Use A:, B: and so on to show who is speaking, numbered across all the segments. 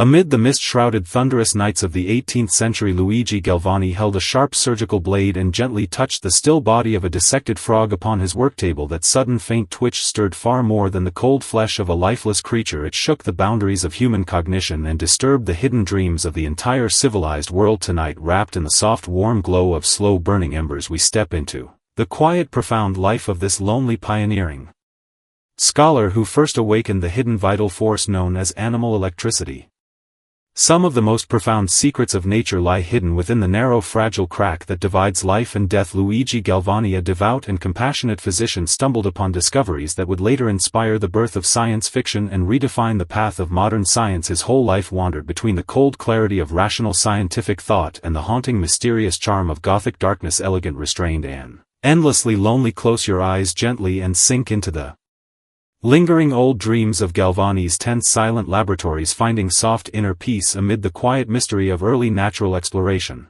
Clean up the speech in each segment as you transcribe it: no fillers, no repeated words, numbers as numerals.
A: Amid the mist-shrouded thunderous nights of the 18th century, Luigi Galvani held a sharp surgical blade and gently touched the still body of a dissected frog upon his worktable. That sudden faint twitch stirred far more than the cold flesh of a lifeless creature. It shook the boundaries of human cognition and disturbed the hidden dreams of the entire civilized world. Tonight, wrapped in the soft warm glow of slow-burning embers, we step into the quiet profound life of this lonely pioneering scholar who first awakened the hidden vital force known as animal electricity. Some of the most profound secrets of nature lie hidden within the narrow fragile crack that divides life and death. Luigi Galvani, a devout and compassionate physician, stumbled upon discoveries that would later inspire the birth of science fiction and redefine the path of modern science. His whole life wandered between the cold clarity of rational scientific thought and the haunting mysterious charm of Gothic darkness. Elegant, restrained, and endlessly lonely. Close your eyes gently and sink into the lingering old dreams of Galvani's tense silent laboratories, finding soft inner peace amid the quiet mystery of early natural exploration.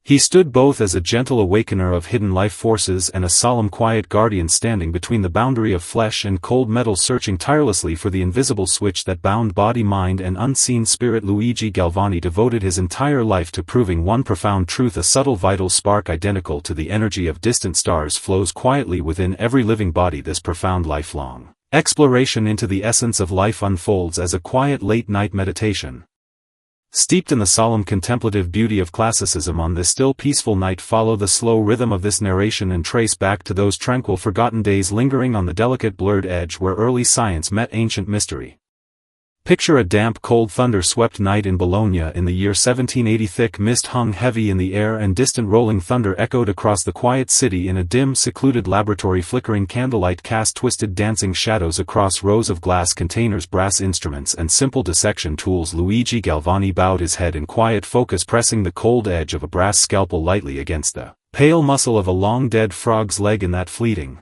A: He stood both as a gentle awakener of hidden life forces and a solemn quiet guardian, standing between the boundary of flesh and cold metal, searching tirelessly for the invisible switch that bound body, mind and unseen spirit. Luigi Galvani devoted his entire life to proving one profound truth: a subtle vital spark identical to the energy of distant stars flows quietly within every living body. This profound lifelong exploration into the essence of life unfolds as a quiet late-night meditation. Steeped in the solemn contemplative beauty of classicism, on this still peaceful night follow the slow rhythm of this narration and trace back to those tranquil forgotten days, lingering on the delicate blurred edge where early science met ancient mystery. Picture a damp cold thunder-swept night in Bologna in the year 1780. Thick mist hung heavy in the air and distant rolling thunder echoed across the quiet city. In a dim secluded laboratory, flickering candlelight cast twisted dancing shadows across rows of glass containers, brass instruments and simple dissection tools. Luigi Galvani bowed his head in quiet focus, pressing the cold edge of a brass scalpel lightly against the pale muscle of a long-dead frog's leg. In that fleeting,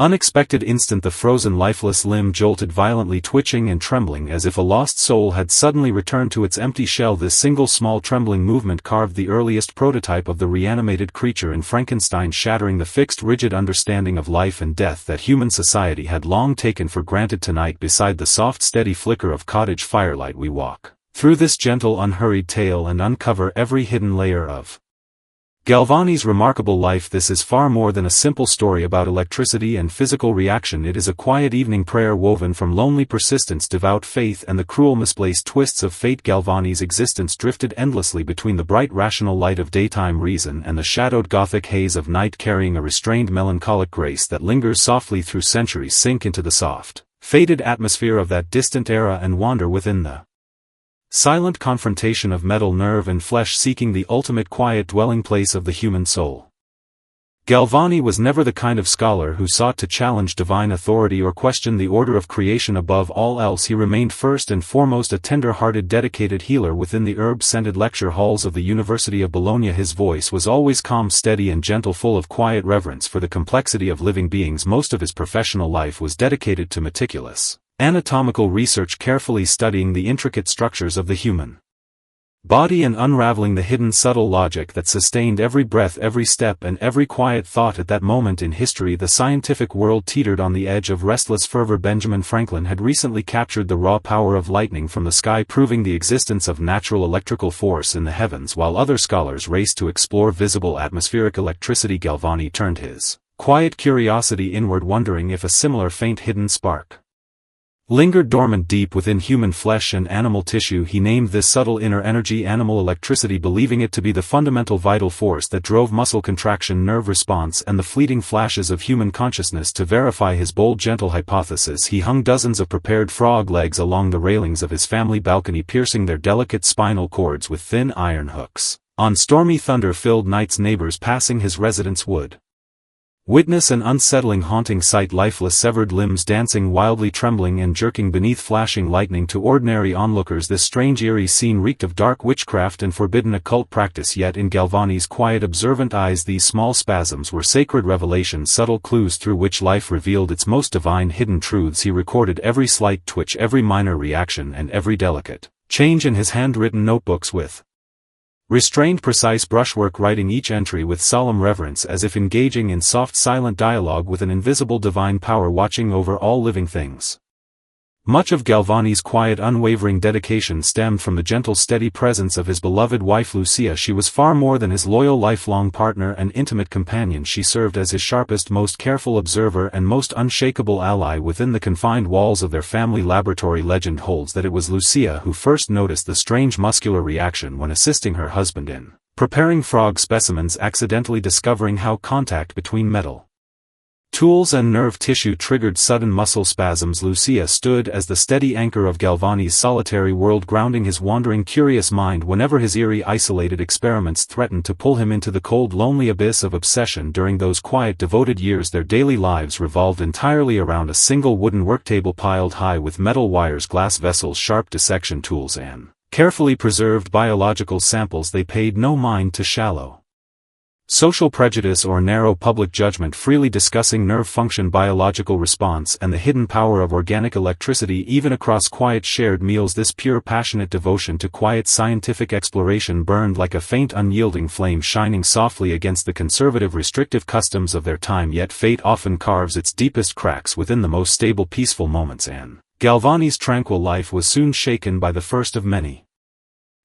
A: unexpected instant, the frozen lifeless limb jolted violently, twitching and trembling as if a lost soul had suddenly returned to its empty shell. This single small trembling movement carved the earliest prototype of the reanimated creature in Frankenstein, shattering the fixed rigid understanding of life and death that human society had long taken for granted. Tonight, beside the soft steady flicker of cottage firelight, we walk through this gentle unhurried tale and uncover every hidden layer of Galvani's remarkable life. This is far more than a simple story about electricity and physical reaction. It is a quiet evening prayer woven from lonely persistence, devout faith and the cruel misplaced twists of fate. Galvani's existence drifted endlessly between the bright rational light of daytime reason and the shadowed Gothic haze of night, carrying a restrained melancholic grace that lingers softly through centuries. Sink into the soft, faded atmosphere of that distant era and wander within the silent confrontation of metal, nerve and flesh, seeking the ultimate quiet dwelling place of the human soul. Galvani was never the kind of scholar who sought to challenge divine authority or question the order of creation. Above all else, he remained first and foremost a tender-hearted, dedicated healer within the herb-scented lecture halls of the University of Bologna. His voice was always calm, steady and gentle, full of quiet reverence for the complexity of living beings. Most of his professional life was dedicated to meticulous anatomical research, carefully studying the intricate structures of the human body and unraveling the hidden subtle logic that sustained every breath, every step and every quiet thought. At that moment in history, the scientific world teetered on the edge of restless fervor. Benjamin Franklin had recently captured the raw power of lightning from the sky, proving the existence of natural electrical force in the heavens, while other scholars raced to explore visible atmospheric electricity. Galvani turned his quiet curiosity inward, wondering if a similar faint hidden spark lingered dormant deep within human flesh and animal tissue. He named this subtle inner energy animal electricity, believing it to be the fundamental vital force that drove muscle contraction, nerve response and the fleeting flashes of human consciousness. To verify his bold, gentle hypothesis, he hung dozens of prepared frog legs along the railings of his family balcony, piercing their delicate spinal cords with thin iron hooks. On stormy thunder-filled nights, neighbors passing his residence would witness an unsettling, haunting sight: lifeless severed limbs dancing wildly, trembling and jerking beneath flashing lightning. To ordinary onlookers, this strange eerie scene reeked of dark witchcraft and forbidden occult practice, yet in Galvani's quiet observant eyes these small spasms were sacred revelations, subtle clues through which life revealed its most divine hidden truths. He recorded every slight twitch, every minor reaction and every delicate change in his handwritten notebooks with restrained, precise brushwork, writing each entry with solemn reverence, as if engaging in soft silent dialogue with an invisible divine power watching over all living things. Much of Galvani's quiet unwavering dedication stemmed from the gentle steady presence of his beloved wife Lucia. She was far more than his loyal lifelong partner and intimate companion. She served as his sharpest, most careful observer and most unshakable ally within the confined walls of their family laboratory. Legend holds that it was Lucia who first noticed the strange muscular reaction when assisting her husband in preparing frog specimens, accidentally discovering how contact between metal tools and nerve tissue triggered sudden muscle spasms. Lucia stood as the steady anchor of Galvani's solitary world, grounding his wandering, curious mind whenever his eerie, isolated experiments threatened to pull him into the cold, lonely abyss of obsession. During those quiet, devoted years, their daily lives revolved entirely around a single wooden worktable piled high with metal wires, glass vessels, sharp dissection tools, and carefully preserved biological samples. They paid no mind to shallow social prejudice or narrow public judgment, freely discussing nerve function, biological response, and the hidden power of organic electricity. Even across quiet shared meals, this pure, passionate devotion to quiet scientific exploration burned like a faint, unyielding flame, shining softly against the conservative, restrictive customs of their time. Yet fate often carves its deepest cracks within the most stable, peaceful moments, and Galvani's tranquil life was soon shaken by the first of many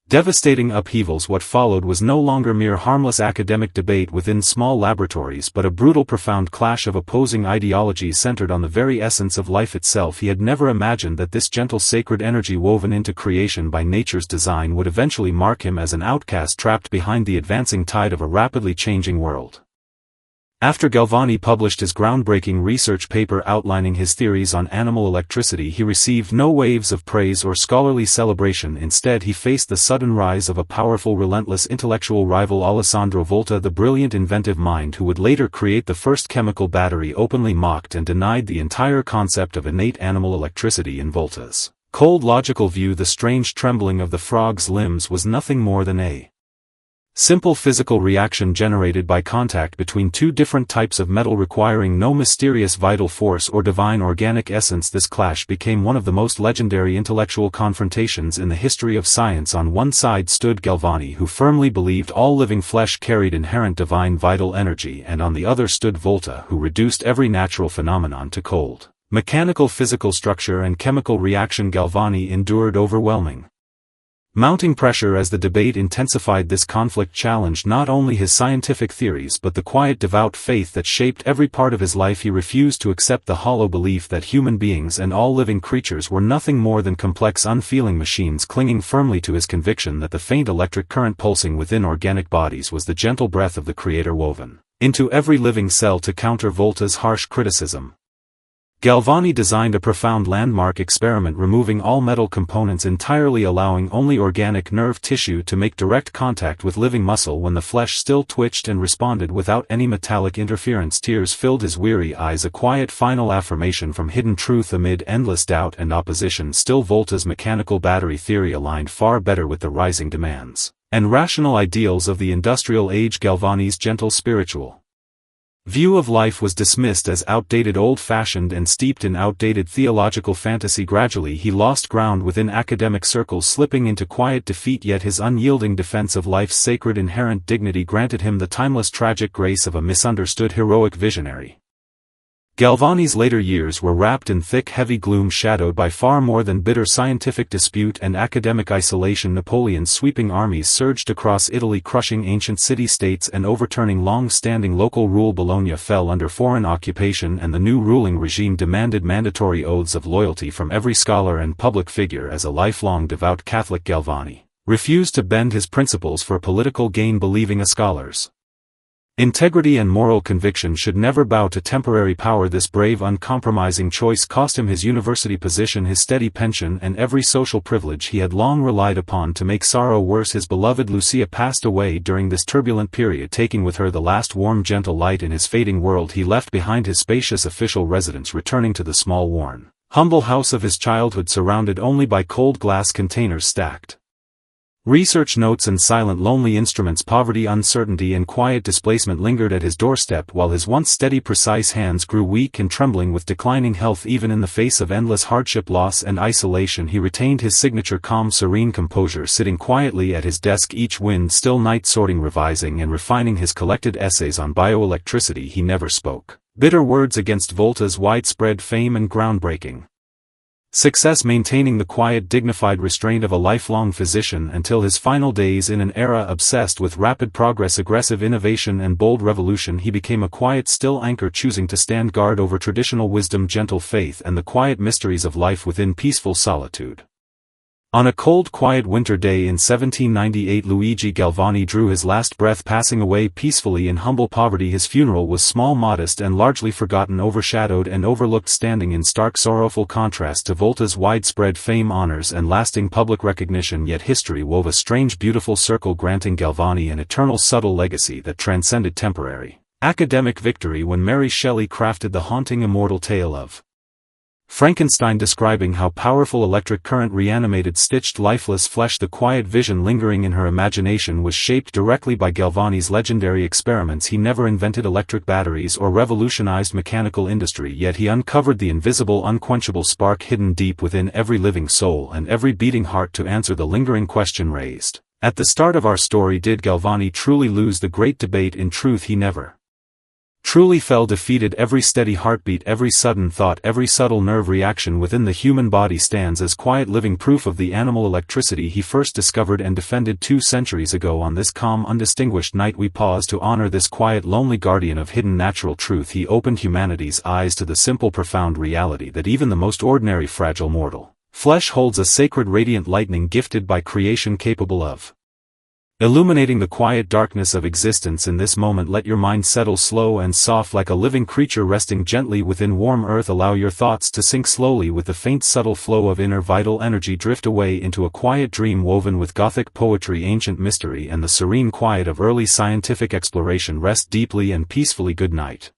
A: devastating upheavals. What followed was no longer mere harmless academic debate within small laboratories, but a brutal, profound clash of opposing ideologies centered on the very essence of life itself. He had never imagined that this gentle, sacred energy woven into creation by nature's design would eventually mark him as an outcast trapped behind the advancing tide of a rapidly changing world. After Galvani published his groundbreaking research paper outlining his theories on animal electricity, he received no waves of praise or scholarly celebration. Instead, he faced the sudden rise of a powerful, relentless intellectual rival, Alessandro Volta, the brilliant, inventive mind who would later create the first chemical battery. Openly mocked and denied the entire concept of innate animal electricity. In Volta's cold, logical view, the strange trembling of the frog's limbs was nothing more than a simple physical reaction generated by contact between two different types of metal, requiring no mysterious vital force or divine organic essence. This clash became one of the most legendary intellectual confrontations in the history of science. On one side stood Galvani, who firmly believed all living flesh carried inherent divine vital energy, and on the other stood Volta, who reduced every natural phenomenon to cold, mechanical physical structure and chemical reaction. Galvani endured overwhelming, mounting pressure as the debate intensified. This conflict challenged not only his scientific theories but the quiet, devout faith that shaped every part of his life. He refused to accept the hollow belief that human beings and all living creatures were nothing more than complex, unfeeling machines, clinging firmly to his conviction that the faint electric current pulsing within organic bodies was the gentle breath of the Creator woven into every living cell. To counter Volta's harsh criticism, Galvani designed a profound landmark experiment, removing all metal components entirely, allowing only organic nerve tissue to make direct contact with living muscle when the flesh still twitched and responded without any metallic interference. Tears filled his weary eyes, a quiet final affirmation from hidden truth amid endless doubt and opposition. Still, Volta's mechanical battery theory aligned far better with the rising demands and rational ideals of the industrial age. Galvani's gentle, spiritual view of life was dismissed as outdated, old-fashioned, and steeped in outdated theological fantasy. Gradually he lost ground within academic circles, slipping into quiet defeat, yet his unyielding defense of life's sacred inherent dignity granted him the timeless tragic grace of a misunderstood heroic visionary. Galvani's later years were wrapped in thick, heavy gloom, shadowed by far more than bitter scientific dispute and academic isolation. Napoleon's sweeping armies surged across Italy, crushing ancient city-states and overturning long-standing local rule. Bologna fell under foreign occupation, and the new ruling regime demanded mandatory oaths of loyalty from every scholar and public figure. As a lifelong devout Catholic, Galvani refused to bend his principles for political gain, believing a scholar's integrity and moral conviction should never bow to temporary power. This brave, uncompromising choice cost him his university position, his steady pension, and every social privilege he had long relied upon. To make sorrow worse, his beloved Lucia passed away during this turbulent period, taking with her the last warm, gentle light in his fading world. He left behind his spacious official residence, returning to the small, worn, humble house of his childhood, surrounded only by cold glass containers, stacked research notes, and silent, lonely instruments. Poverty, uncertainty, and quiet displacement lingered at his doorstep, while his once steady, precise hands grew weak and trembling with declining health. Even in the face of endless hardship, loss, and isolation, he retained his signature calm, serene composure, sitting quietly at his desk each still night, sorting, revising, and refining his collected essays on bioelectricity. He never spoke bitter words against Volta's widespread fame and groundbreaking Success maintaining the quiet dignified restraint of a lifelong physician until his final days in an era obsessed with rapid progress, aggressive innovation and bold revolution. He became a quiet still anchor, choosing to stand guard over traditional wisdom, gentle faith and the quiet mysteries of life within peaceful solitude. On a cold quiet winter day in 1798 Luigi Galvani drew his last breath, passing away peacefully in humble poverty. His funeral was small, modest and largely forgotten, overshadowed and overlooked, standing in stark sorrowful contrast to Volta's widespread fame, honors and lasting public recognition. Yet history wove a strange beautiful circle, granting Galvani an eternal subtle legacy that transcended temporary academic victory. When Mary Shelley crafted the haunting immortal tale of Frankenstein, describing how powerful electric current reanimated stitched lifeless flesh, the quiet vision lingering in her imagination was shaped directly by Galvani's legendary experiments. He never invented electric batteries or revolutionized mechanical industry, yet he uncovered the invisible, unquenchable spark hidden deep within every living soul and every beating heart. To answer the lingering question raised at the start of our story, did Galvani truly lose the great debate? In truth, he never truly fell defeated. Every steady heartbeat, every sudden thought, every subtle nerve reaction within the human body stands as quiet living proof of the animal electricity he first discovered and defended 2 centuries ago. On this calm, undistinguished night we pause to honor this quiet, lonely guardian of hidden natural truth. He opened humanity's eyes to the simple, profound reality that even the most ordinary, fragile mortal flesh holds a sacred, radiant lightning gifted by creation, capable of illuminating the quiet darkness of existence. In this moment let your mind settle, slow and soft, like a living creature resting gently within warm earth. Allow your thoughts to sink slowly with the faint subtle flow of inner vital energy. Drift away into a quiet dream woven with Gothic poetry, ancient mystery and the serene quiet of early scientific exploration. Rest deeply and peacefully. Good night.